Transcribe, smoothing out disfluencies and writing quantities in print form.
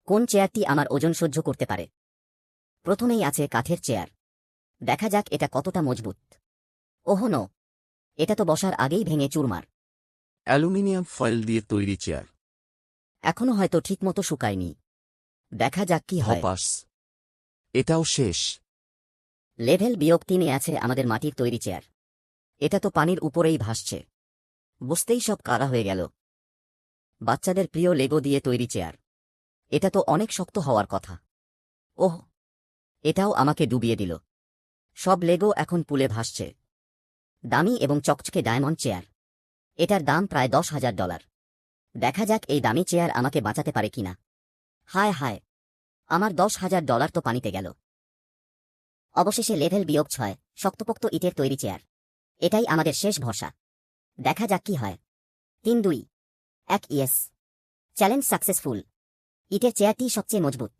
কোন চেয়ারটি আমার ওজন সহ্য করতে পারে? প্রথমেই আছে কাঠের চেয়ার। দেখা যাক এটা কতটা মজবুত। ওহ নো, এটা তো বসার আগেই ভেঙে চুরমার। অ্যালুমিনিয়াম ফয়েল দিয়ে তৈরি চেয়ার। এখনো হয়তো ঠিকমতো শুকায়নি। দেখা যাক কি হয়। হপাস। এটাও শেষ। লেভেল -3-এ আছে আমাদের মাটির তৈরি চেয়ার। এটা তো পানির উপরেই ভাসছে। বুঝতেই সব কারা হয়ে গেল। বাচ্চাদের প্রিয় লেগো দিয়ে তৈরি চেয়ার। এটা তো অনেক শক্ত হওয়ার কথা। ওহ, এটাও আমাকে ডুবিয়ে দিল। সব লেগো এখন পুলে ভাসছে। দামি এবং চকচকে ডায়মন্ড চেয়ার। এটার দাম প্রায় $10,000। দেখা যাক এই দামি চেয়ার আমাকে বাঁচাতে পারে কিনা। হায় হায়, আমার $10,000 তো পানিতে গেল। অবশেষে লেভেল -6, শক্তপোক্ত ইটের তৈরি চেয়ার। এটাই আমাদের শেষ ভরসা। দেখা যাক কি হয়। 3, 2, 1 ইয়েস। Challenge successful. ইটের চেয়ারটি সবচেয়ে মজবুত।